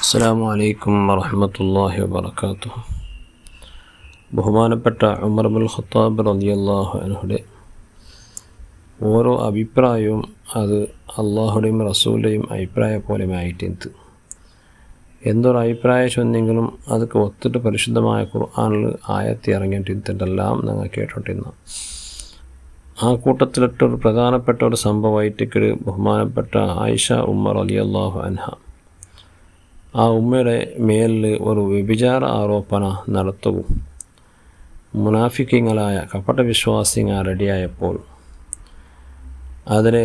അസ്സലാമു അലൈക്കും വറഹ്മത്തുള്ളാഹി വബറകാതുഹു. ബഹുമാനപ്പെട്ട ഉമർ ഇബ്നുൽ ഖത്താബ് റളിയല്ലാഹു അൻഹുയുടെ ഓരോ അഭിപ്രായവും അത് അള്ളാഹുടെയും റസൂലുടെയും അഭിപ്രായം പോലെ ആയിട്ടെന്ത് എന്തൊരു അഭിപ്രായം ചൊന്നെങ്കിലും അതൊക്കെ ഒത്തിട്ട് പരിശുദ്ധമായ ഖുർആനിൽ ആയത്തി ഇറങ്ങിയിട്ടെല്ലാം ഞങ്ങൾ കേട്ടോണ്ടിരുന്ന ആ കൂട്ടത്തിലിട്ടൊരു പ്രധാനപ്പെട്ട ഒരു സംഭവമായിട്ട് ബഹുമാനപ്പെട്ട ആയിഷ ഉമ്മ റളിയല്ലാഹു അൻഹ ആ ഉമ്മയുടെ മേലിൽ ഒരു വ്യഭിചാര ആരോപണ നടത്തവും മുനാഫിക്കങ്ങളായ കപട വിശ്വാസികൾ റെഡിയായപ്പോൾ അതിനെ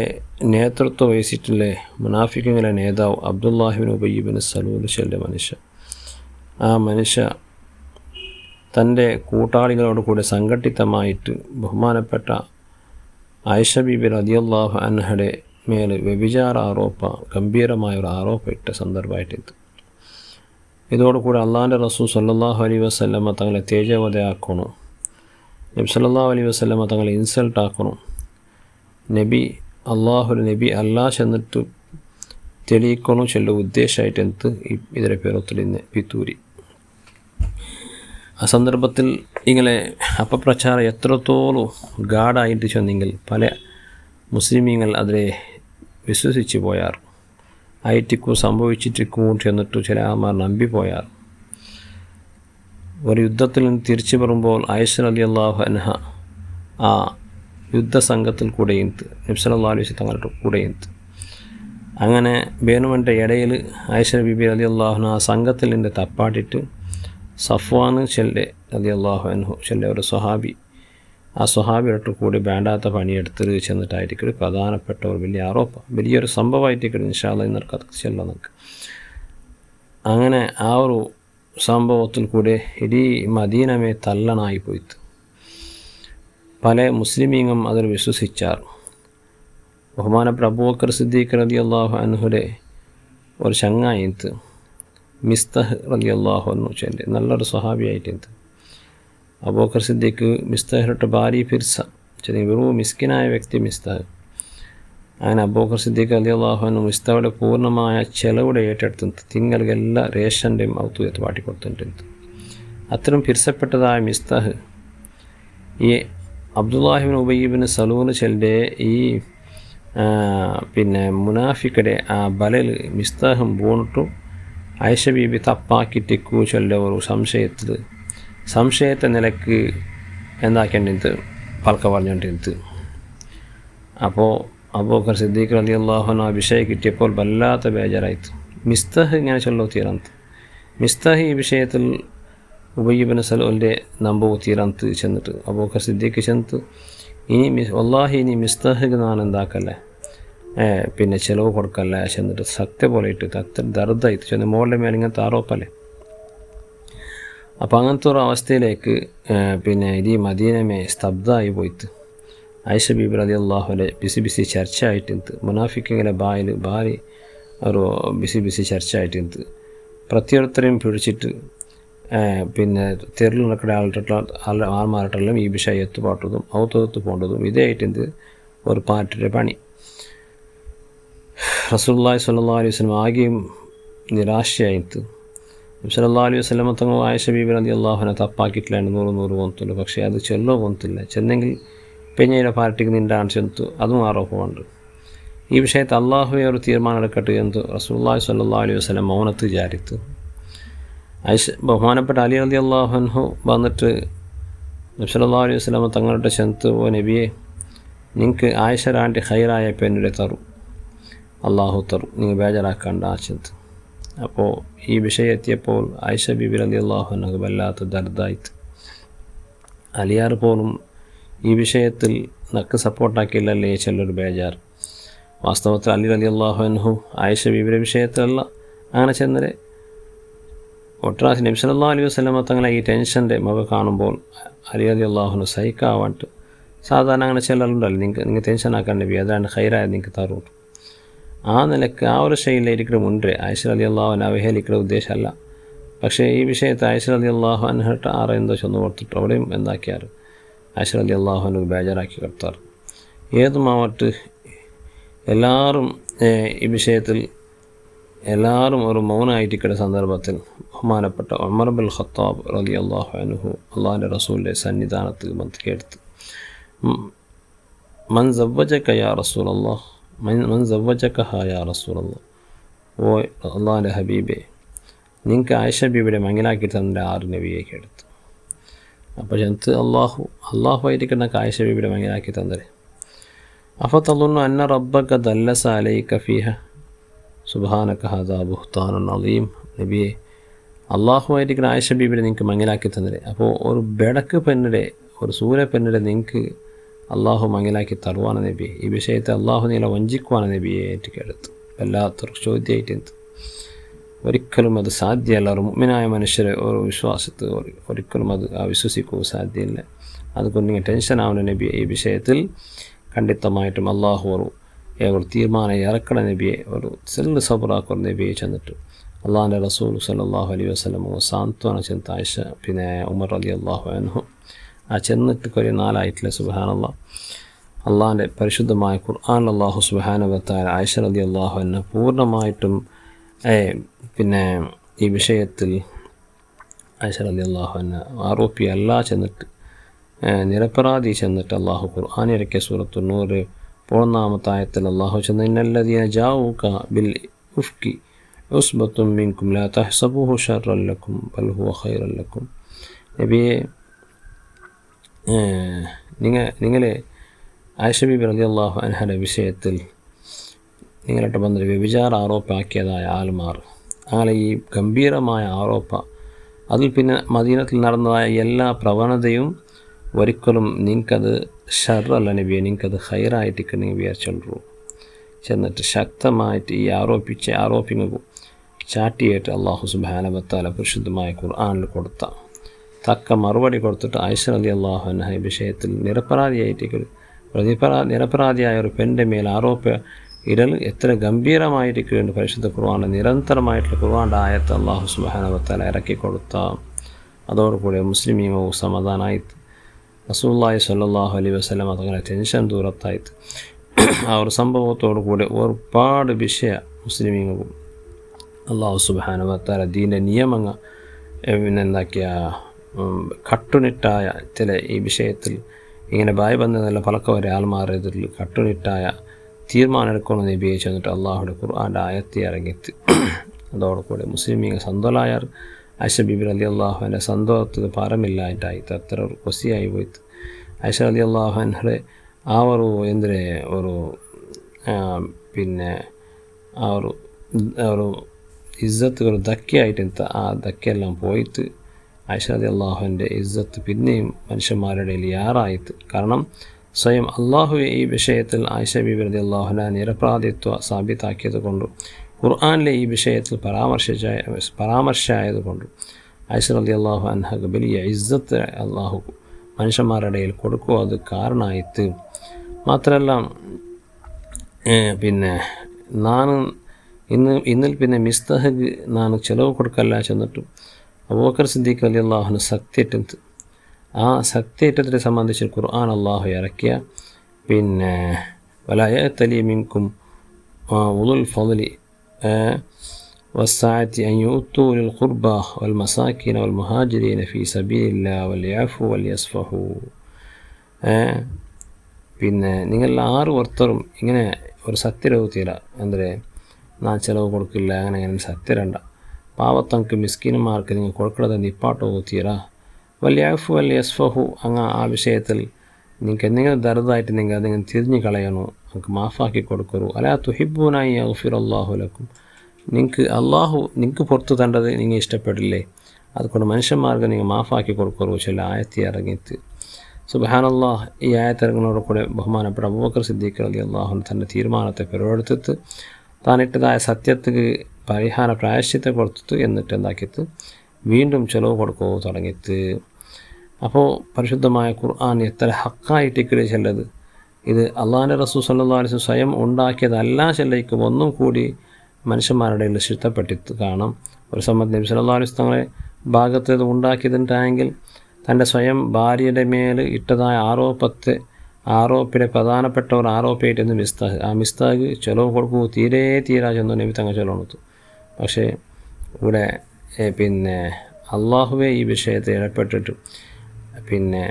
നേതൃത്വം വഹിച്ചിട്ടുള്ള മുനാഫിക്കങ്ങളെ നേതാവ് അബ്ദുല്ലാഹി ഇബ്നു ഉബയ്യ് ഇബ്നു സലൂൽ ചെല്ലെ മനുഷ്യ ആ മനുഷ്യ തൻ്റെ കൂട്ടാളികളോട് കൂടെ സംഘടിതമായിട്ട് ബഹുമാനപ്പെട്ട ആയിഷ ബീബി റളിയല്ലാഹു അൻഹയുടെ മേൽ വ്യഭിചാര ഗംഭീരമായൊരു ആരോപം ഇട്ട സന്ദർഭമായിട്ടെത്തി. ഇതോടുകൂടി അള്ളാഹിൻ്റെ റസൂൽ സല്ലല്ലാഹു അലൈഹി വസല്ലമ തങ്ങളെ തേജവധയാക്കണം, നബി സല്ലല്ലാഹു അലൈഹി വസല്ലമ തങ്ങളെ ഇൻസൾട്ടാക്കണം, നബി നബി അല്ലാ ചെന്നിട്ട് തെളിയിക്കണം ചെല്ല ഉദ്ദേശമായിട്ട് എന്ത് ഇതിലെ പേരൊത്തിലിന്ന് പിത്തൂരി. ആ സന്ദർഭത്തിൽ ഇങ്ങനെ അപപ്രചാരം എത്രത്തോളം ഗാഢായിട്ട് ചെന്നെങ്കിൽ പല മുസ്ലിമീങ്ങൾ അതിനെ വിശ്വസിച്ച് പോയാർ, ആയിട്ടിക്കും സംഭവിച്ചിട്ടിക്കും ചെന്നിട്ട് ചില ആമാർ നമ്പിപ്പോയാർ. ഒരു യുദ്ധത്തിൽ നിന്ന് തിരിച്ചു വരുമ്പോൾ ആയിഷ റളിയല്ലാഹു അൻഹ ആ യുദ്ധസംഘത്തിൽ കൂടെയുണ്ട്, നബി സല്ലല്ലാഹു അലൈഹി വസല്ലം തങ്ങളുടെ കൂടെയുണ്ട്. അങ്ങനെ വേണുവിൻ്റെ ഇടയിൽ ആയിഷ ബീബി റളിയല്ലാഹു അൻഹ ആ സംഘത്തിൽ നിന്ന് തപ്പാട്ടിട്ട് സഫ്വാൻ ചെല്ലെ റളിയല്ലാഹു അൻഹു ചെല്ലെ ഒരു സ്വഹാബി, ആ സ്വഹാബിയോട്ട് കൂടി വേണ്ടാത്ത പണിയെടുത്ത് ചെന്നിട്ടായിരിക്കും ഒരു പ്രധാനപ്പെട്ട ഒരു വലിയ ആരോപം, വലിയൊരു സംഭവമായിട്ടേക്കും ഇൻഷാ അല്ലാഹ് ഇന്നൊക്കെ ചെല്ലാം നമുക്ക്. അങ്ങനെ ആ ഒരു സംഭവത്തിൽ കൂടെ ഇടീ മദീനമേ തള്ളനായി പോയിട്ട് പല മുസ്ലിമീങ്ങളും അതിൽ വിശ്വസിച്ചാർ. ബഹുമാനപ്പെട്ട അബൂബക്കർ സിദ്ദീഖ് റളിയല്ലാഹു അൻഹുയുടെ ഒരു ചങ്ങായിത്ത് മിസ്തഹ് റളിയല്ലാഹു അൻഹു ചെല്ലെ നല്ലൊരു സ്വഹാബിയായിട്ടെന്ത് അബൂബക്കർ സിദ്ദീഖ് മിസ്തഹിൻ്റെ ഭാര്യ ഫിർസ ചെറിയ വെറും മിസ്കിനായ വ്യക്തി മിസ്തഹ്. അങ്ങനെ അബൂബക്കർ സിദ്ദീഖ് റളിയല്ലാഹു അൻഹു മിസ്തഹയുടെ പൂർണ്ണമായ ചെലവിടെ ഏറ്റെടുത്ത് തിങ്ങൾക്കെല്ലാം റേഷൻ്റെയും ഔത്തുയത്ത് പാട്ടിക്കൊടുത്തിട്ടുണ്ട്. അത്തരം ഫിർസപ്പെട്ടതായ മിസ്തഹ് ഈ അബ്ദുല്ലാഹി ഇബ്നു ഉബയ്യ് ഇബ്നു സലൂൽ ചെല്ലെ ഈ മുനാഫിക്കടെ ആ ബലയിൽ മിസ്തഹും പോന്നിട്ടു ആയിഷ ബീബി തപ്പാക്കിട്ടിക്കു ചൊല്ല ഒരു സംശയത്തെ നിലക്ക് എന്താക്കേണ്ടത് പൽക്ക പറഞ്ഞുകൊണ്ടിരുന്നത്. അപ്പോൾ അബൂബക്കർ സിദ്ദീഖ് റളിയല്ലാഹു അൻഹു ആ വിഷയം കിട്ടിയപ്പോൾ വല്ലാത്ത ബേജാറായിട്ട് മിസ്തഹ് ഇങ്ങനെ ചൊല്ലോ തീരന്ത് മിസ്തഹ് ഈ വിഷയത്തിൽ ഉബയ്യ് ഇബ്നു സലൂലിൻ്റെ നമ്പവും തീരന്ത് ചെന്നിട്ട് അബൂബക്കർ സിദ്ദീഖ് ചെന്നിട്ട് വല്ലാഹി ഇനി മിസ്തഹ് ഞാൻ എന്താക്കല്ലേ ചിലവ് കൊടുക്കല്ലേ ചെന്നിട്ട് സത്യ പോലെ ഇട്ട് അത്ര ദർദായിട്ട് ചെന്ന് മോളുടെ മേലെ ഇങ്ങനത്തെ ആരോപ്പല്ലേ. അപ്പോൾ അങ്ങനത്തെ ഒരു അവസ്ഥയിലേക്ക് ഈ മദീനമേ സ്തബ്ധമായി പോയിട്ട് ആയിഷ ബീബി റളിയല്ലാഹുവിൻ്റെ ബിസി ചർച്ച ആയിട്ട് മുനാഫിക്കിങ്ങനെ ഭാര്യ ഒരു ബിസി ചർച്ച ആയിട്ട് പ്രത്യേകത്തരെയും പിടിച്ചിട്ട് തെരുവിൽ നടക്കുന്ന ആൾമാരായിട്ടെല്ലാം ഈ വിഷയം എത്തുപാട്ടതും ഔത്തൊത്ത് പോകേണ്ടതും ഇതേ ആയിട്ട് ഒരു പാർട്ടിയുടെ പണി. റസൂലുള്ളാഹി സ്വല്ലല്ലാഹു അലൈഹി വസല്ലം ആകെയും നിരാശയായിട്ട് നബി സല്ലല്ലാഹു അലൈഹി വസല്ലം തങ്ങൾ ആയിഷ ബീബി റളിയല്ലാഹു അൻഹ തപ്പാക്കിയിട്ടില്ല 100 കൊന്നില്ല. പക്ഷേ അത് ചെല്ലോ കൊന്നില്ല, ചെന്നെങ്കിൽ പെഞ്ഞയുടെ പാർട്ടിക്ക് നിണ്ടാണ് ചെന്നു അതും ആരോപമുണ്ട്. ഈ വിഷയത്തിൽ അള്ളാഹുവെ ഒരു തീരുമാനം എടുക്കട്ടെ എന്ന് റസൂലുള്ളാഹി സ്വല്ലല്ലാഹു അലൈഹി വസല്ലം മൗനത്ത് വിചാരിച്ചു. ബഹുമാനപ്പെട്ട അലി റളിയല്ലാഹു അൻഹു വന്നിട്ട് നബി സല്ലല്ലാഹു അലൈഹി വസല്ലം തങ്ങളുടെ ചെന്ന് ഓ നബിയെ, നിങ്ങൾക്ക് ആയിഷ രാണ്ടി ഹൈറായ പെണ്ണിടെ തരും, അള്ളാഹു തരും, നിങ്ങൾ ബേജാറാക്കാണ്ട് ആ ചെന്ന്. അപ്പോൾ ഈ വിഷയം എത്തിയപ്പോൾ ആയിഷ ബീബി റളിയല്ലാഹു അൻഹ വല്ലാത്ത ദർദായിട്ട് അലിയാർ പോലും ഈ വിഷയത്തിൽ നക്ക് സപ്പോർട്ടാക്കിയില്ലല്ലേ ചെല്ലൊരു ബേജാർ. വാസ്തവത്തിൽ അലി റളിയല്ലാഹു അൻഹു ആയിഷ ബീബിയുടെ വിഷയത്തിലല്ല അങ്ങനെ ചെന്നരെ ഒട്ടറാശി നബി സല്ലല്ലാഹു അലൈഹി വസല്ലം തങ്ങളെ ഈ ടെൻഷൻ്റെ മുഖം കാണുമ്പോൾ അലി റളിയല്ലാഹു അൻഹു സഹിക്കാവാണ്ട് സാധാരണ അങ്ങനെ ചെല്ലലുണ്ടല്ലോ, നിങ്ങൾ ടെൻഷൻ ആക്കാൻ നബി അതാണ് ഹൈറായത് നിങ്ങൾക്ക് തരും. ആ നിലക്ക് ആ ഒരു ശൈലിയിരിക്കുന്ന മുൻപേ ആയിഷ റളിയല്ലാഹു അൻഹ അവഹേളിക്കുന്ന ഉദ്ദേശമല്ല. പക്ഷേ ഈ വിഷയത്തെ ആയിഷ റളിയല്ലാഹു അൻഹട്ട് എന്തോ ചെന്ന് കൊടുത്തിട്ട് അവിടെയും എന്താക്കിയാർ ആയിഷ റളിയല്ലാഹു അൻഹു ബേജാറാക്കി കൊടുത്താർ. ഏതുമാവട്ട് എല്ലാവരും ഈ വിഷയത്തിൽ എല്ലാവരും ഒരു മൗനമായിട്ടിരിക്കുന്ന സന്ദർഭത്തിൽ ബഹുമാനപ്പെട്ട ഉമർ ബിൻ ഖത്താബ് റളിയല്ലാഹു അൻഹു അള്ളാഹിൻ്റെ റസൂലിൻ്റെ സന്നിധാനത്തിൽ കേട്ട് മൻ സവ്വജക യാ റസൂലല്ലാഹ് മൻ സവ്വജക യാ റസൂലല്ലാഹ്, ഓ അള്ളാഹിൻ്റെ ഹബീബെ, നിങ്ങൾക്ക് ആയിഷ ബീബിയുടെ മങ്ങലാക്കി തന്ന ആറ് നബിയെ എടുത്തു. അപ്പോൾ ചെന്ന് അള്ളാഹു ആയിരിക്കുന്ന ആയിഷ ബീബിയുടെ മങ്ങലാക്കി തന്നരെ. അഫതളുന്നു അന്ന റബ്ബക ദല്ലസ അലൈക ഫീഹ സുബ്ഹാനക ഹദാ ബുഹ്താനുൻ അളീം. നബിയെ, അള്ളാഹു ആയിരിക്കുന്ന ആയിഷ ബീബിയുടെ നിങ്ങൾക്ക് മങ്ങലാക്കി തന്നരെ. അപ്പോൾ ഒരു ബെടക്ക് പെണ്ണിടെ, ഒരു സൂര്യപ്പെണ്ണിടെ നിങ്ങൾക്ക് അള്ളാഹു മങ്ങലാക്കി തരുവാണ് നബിയെ. ഈ വിഷയത്തെ അള്ളാഹു നീല വഞ്ചിക്കുവാണ് നബിയെ ഏറ്റെടുത്ത്. വല്ലാത്തൊരു ചോദ്യമായിട്ട് ഒരിക്കലും അത് സാധ്യമല്ല. ഒരു മുഅ്മിനായ മനുഷ്യരെ ഒരു വിശ്വാസത്ത് ഒരിക്കലും അത് വിശ്വസിക്കുക സാധ്യമല്ല. അതുകൊണ്ട് നിങ്ങൾ ടെൻഷൻ ആവുന്ന നബിയെ ഈ വിഷയത്തിൽ ಖಂಡಿತമായിട്ടും അള്ളാഹു ഒരു തീരുമാനം ഇറക്കണ നബിയെ, ഒരു സെല്ല് സബറാക്കുന്ന നബിയെ ചെന്നിട്ട് അള്ളാഹിൻ്റെ റസൂൽ സല്ലല്ലാഹു അലൈഹി വസല്ലം സാന്ത്വന ചെന്ന് ആയിഷ പിന്നെ ഉമർ റളിയല്ലാഹു അൻഹു ആ ചെന്നിട്ട് കുറേ നാളായിട്ടില്ല. സുബ്ഹാനല്ലാഹ്, അള്ളാഹിൻ്റെ പരിശുദ്ധമായ ഖുർആൻ അള്ളാഹു സുബ്ഹാനഹു വ തആല ആയിഷ റളിയല്ലാഹു അൻഹ പൂർണ്ണമായിട്ടും പിന്നെ ഈ വിഷയത്തിൽ ആയിഷ റളിയല്ലാഹു അൻഹ ആരോപിയല്ല ചെന്നിട്ട് നിരപരാധി ചെന്നിട്ട് അള്ളാഹു ഖുർആൻ ഇറക്കിയ സൂറത്തു നൂർ 3-ാമത്തെ ആയത്തിൽ അള്ളാഹു ചെന്ന് ഇന്നല്ലദീന ജാഊക ബിൽ ഉഫ്കി ഉസ്ബത്തും മിൻകും ലാ തഹ്സബൂഹു ശർറൻ ലക്കും ബൽ ഹുവ ഖൈറൻ ലക്കും. നബിയെ, നിങ്ങളെ ആയിഷ ബീബി റളിയല്ലാഹു അൻഹയുടെ വിഷയത്തിൽ നിങ്ങളുടെ ബന്ധം വ്യഭിചാര ആരോപ്പാക്കിയതായ ആൾമാർ, അങ്ങനെ ഈ ഗംഭീരമായ ആരോപ, അതിൽ പിന്നെ മദീനത്തിൽ നടന്നതായ എല്ലാ പ്രവണതയും ഒരിക്കലും നിങ്ങൾക്കത് ഷർറല്ല നബിയെ, നിങ്ങൾക്കത് ഹൈറായിട്ട് നിങ്ങൾ വിചാരിച്ചുള്ളൂ. ചെന്നിട്ട് ശക്തമായിട്ട് ഈ ആരോപിങ്ങൾക്കും ചാട്ടിയായിട്ട് അള്ളാഹു സുബ്ഹാനഹു വ തആല പരിശുദ്ധമായ ഖുർആനിൽ കൊടുത്ത തക്ക മറുപടി കൊടുത്തിട്ട് ആയിഷ റളിയല്ലാഹു അൻഹ ഈ വിഷയത്തിൽ നിരപരാധിയായ ഒരു പെണ്ണിൻ്റെ മേൽ ആരോപ ഇടൽ എത്ര ഗംഭീരമായിരിക്കുന്നുണ്ട്. പരിശുദ്ധ ഖുർആനിൽ നിരന്തരമായിട്ടുള്ള ഖുർആൻ്റെ ആയത്ത് അള്ളാഹു സുബ്ഹാനഹു വ തആല ഇറക്കി കൊടുത്ത അതോടുകൂടി മുസ്ലിമീങ്ങൾക്ക് സമാധാനമായിട്ട് റസൂലുള്ളാഹി സ്വല്ലല്ലാഹു അലൈഹി വസല്ലം അതങ്ങനെ ടെൻഷൻ ദൂരത്തായിട്ട് ആ ഒരു സംഭവത്തോടു കൂടി ഒരുപാട് വിഷയ മുസ്ലിമീങ്ങൾക്കും അള്ളാഹു സുബ്ഹാനഹു വ തആല ദീൻ്റെ നിയമങ്ങൾ എന്താക്കിയ കട്ടുനിട്ടായ ചില ഈ വിഷയത്തിൽ ഇങ്ങനെ ബായ് ബന്ധമെന്നല്ല പലക്കവരെ ആൾമാരതിൽ കട്ടുനിട്ടായ തീരുമാനം എടുക്കണം നബിയെ ചെന്നിട്ട് അള്ളാഹുടെ ഖുർആൻ്റെ ആയത്തി ഇറങ്ങിത്ത് അതോടുകൂടി മുസ്ലിമീങ്ങൾ സന്തോലായാർ. ആയിഷ ബീബി റളിയല്ലാഹു അൻഹ സന്തോഷത്തിന് പാരമില്ലായിട്ടായിട്ട് അത്ര ഒരു കൊസിയായി പോയിട്ട് ആയിഷ റളിയല്ലാഹു അൻഹയുടെ ആ ഒരു പിന്നെ ആ ഒരു ഇസ്സത്ത് ഒരു ധക്കയായിട്ട് ആ ധക്കയെല്ലാം പോയിട്ട് ആയിഷ റളിയല്ലാഹു അൻഹയുടെ ഇസ്സത്ത് പിന്നെയും മനുഷ്യന്മാരുടെ യാറായിട്ട്. കാരണം സ്വയം അള്ളാഹു ഈ വിഷയത്തിൽ ആയിഷ ബീബി റളിയല്ലാഹു അൻഹ നിരപരാധിത്വ സാബിതാക്കിയത് കൊണ്ട് ഖുർആനിലെ ഈ വിഷയത്തിൽ പരാമർശമായതുകൊണ്ട് ആയിഷ റളിയല്ലാഹു അൻഹക്ക് വലിയ ഇസ്സത്ത് അള്ളാഹു മനുഷ്യന്മാരുടെ ഇടയിൽ കൊടുക്കുക. അത് കാരണമായിട്ട് മാത്രമല്ല പിന്നെ ഇന്നിൽ പിന്നെ മിസ്തഹക്ക് ചിലവ് കൊടുക്കല്ല ചെന്നിട്ടും അബൂബക്കർ സിദ്ദീഖ് റളിയല്ലാഹു അൻഹു സത്യേറ്റത് ആ സത്യേറ്റത്തിനെ സംബന്ധിച്ച് ഖുർആൻ അള്ളാഹു ഇറക്കിയ പിന്നെ വലാ യഅ്തലി മിൻകും ഉളുൽ ഫളി والساعة أن يؤتوا للقربى والمساكين والمهاجرين في سبيل الله وليعفوا وليصفحوا. പിന്നെ നിങ്ങൾ ആറും ഇങ്ങനെ ഒരു സത്യരവ് തീര ಅಂದರೆ ഞാൻ ചിലവ് കൊടുക്കില്ല അങ്ങനെ സത്യരണ്ട പാവത്തങ്ങൾക്ക് മിസ്കിന്മാർക്ക് നിങ്ങൾ കൊടുക്കുന്നത് നിപ്പാട്ടോ തീരാ വലിയഫു വലിയസ്ഫഹു അങ്ങ് ആ വിഷയത്തിൽ നിങ്ങൾക്ക് എന്തെങ്കിലും ദർദായിട്ട് നിങ്ങൾ തിരിഞ്ഞു കളയണോ, നിങ്ങൾക്ക് മാഫാക്കി കൊടുക്കൂ. അലാ തുഹിബ്ബൂനായി യഗ്ഫിറല്ലാഹു ലക്കും, നിങ്ങൾക്ക് പുറത്തു തണ്ടത് നിങ്ങൾ ഇഷ്ടപ്പെടില്ലേ, അതുകൊണ്ട് മനുഷ്യന്മാർക്ക് നിങ്ങൾ മാഫാക്കി കൊടുക്കൂ. ചില ആയത്തി ഇറങ്ങിയിട്ട് സുബ്ഹാനല്ലാഹ്. ഈ ആയത്തിറങ്ങുന്നതോട് കൂടെ ബഹുമാനപ്പെട്ട അബൂബക്കർ സിദ്ദീഖ് റളിയല്ലാഹു അൻഹു തൻ്റെ തീരുമാനത്തെ പിറവെടുത്തിട്ട് താനിട്ടതായ സത്യത്തിന് പരിഹാര പ്രായശ്ചിത്തെ കൊടുത്തിട്ട് എന്നിട്ട് എന്താക്കിയിട്ട് വീണ്ടും ചിലവ് കൊടുക്കുക തുടങ്ങിയിട്ട്. അപ്പോൾ പരിശുദ്ധമായ ഖുർആൻ എത്ര ഹക്കായിട്ടിക്കടി ചെല്ലത്. ഇത് അള്ളാഹിൻ്റെ റസൂൽ സല്ലല്ലാഹു അലൈഹി വസല്ലം സ്വയം ഉണ്ടാക്കിയതല്ല ചെല്ലയ്ക്കും ഒന്നും കൂടി മനുഷ്യന്മാരുടെ ഇടയിൽ ശ്രദ്ധപ്പെട്ടിട്ട് കാണാം. ഒരു സമയത്ത് നബി സല്ലല്ലാഹു അലൈഹി വസല്ലം തങ്ങളെ ഭാഗത്ത് ഇത് ഉണ്ടാക്കിയതുണ്ടായെങ്കിൽ തൻ്റെ സ്വയം ഭാര്യയുടെ മേൽ ഇട്ടതായ ആരോപ്പിലെ പ്രധാനപ്പെട്ട ഒരു ആരോപിയായിട്ടൊന്ന് മിസ്താഹ്. ആ മിസ്താഹ് ചിലവ് കൊടുക്കൂ തീരാ ചെന്നു നബി തങ്ങൾ ചൊല്ലണത്തു. പക്ഷേ ഇവിടെ പിന്നെ അള്ളാഹുവെ ഈ വിഷയത്തിൽ ഇടപെട്ടിട്ട് പിന്നെ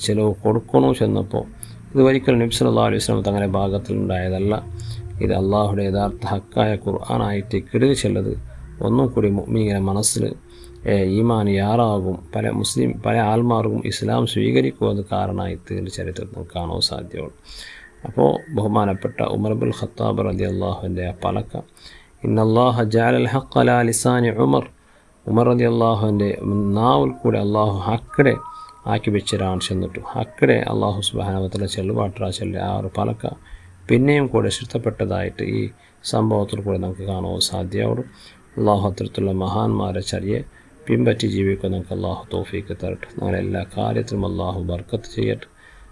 ചിലവ് കൊടുക്കണോ ചെന്നപ്പോൾ ഇത് ഒരിക്കലും നബി സല്ലല്ലാഹു അലൈഹി വസല്ലം തങ്ങളുടെ ഭാഗത്തിലുണ്ടായതല്ല. ഇത് അള്ളാഹുടെ യഥാർത്ഥ ഹക്കായ ഖുർആനായിട്ട് കെടുതി ചെല്ലത് ഒന്നും കൂടി മുഅ്മിനീങ്ങളുടെ മനസ്സിൽ ഈമാൻ യാറാകും, പല ആൾമാർക്കും ഇസ്ലാം സ്വീകരിക്കുമെന്ന് കാരണമായി തീർന്ന ചരിത്രത്തിൽ നമുക്ക് കാണാൻ സാധ്യമുള്ളൂ. അപ്പോൾ ബഹുമാനപ്പെട്ട ഉമർ ഇബ്നുൽ ഖത്താബ് റളിയല്ലാഹുവിൻ്റെ ആ പലക ഇന്നല്ലാഹ ജഅലൽ ഹഖ്ഖ അലാ ലിസാനി ഉമർ റളിയല്ലാഹുവിൻ്റെ നാവിൽ കൂടെ അള്ളാഹു ഹക്കിടെ ആക്കി വെച്ചൊരാണ് ചെന്നിട്ടു. ഹക്കിടെ അള്ളാഹു സുബ്ഹാനഹു വ തആല ചെല്ലുപാട്ടാ ചെല്ലുക ആ ഒരു പലക പിന്നെയും കൂടെ ഇഷ്ടപ്പെട്ടതായിട്ട് ഈ സംഭവത്തിൽ കൂടെ നമുക്ക് കാണാൻ സാധ്യമാവുള്ളൂ. അള്ളാഹു അത്തരത്തിലുള്ള മഹാന്മാരെ ചര്യയെ പിൻപറ്റി ജീവിക്കാൻ നമുക്ക് അള്ളാഹു തൗഫീക്ക് തരട്ടെ. നമ്മളെല്ലാ കാര്യത്തിലും അള്ളാഹു ബർക്കത്ത് ചെയ്യട്ടെ.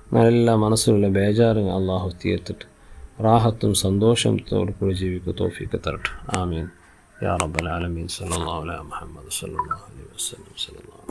നമ്മളെല്ലാ മനസ്സിലുള്ള ബേജാറും അള്ളാഹു തീർത്തിട്ട് റാഹത്തും സന്തോഷത്തോടു കൂടി ജീവിക്കുക തൗഫീക്ക് തരട്ടെ. ആമീൻ യാ റബ്ബൽ ആലമീൻ. സല്ലല്ലാഹു അലാ മുഹമ്മദ് സല്ലല്ലാഹു അലൈഹി വസല്ലം.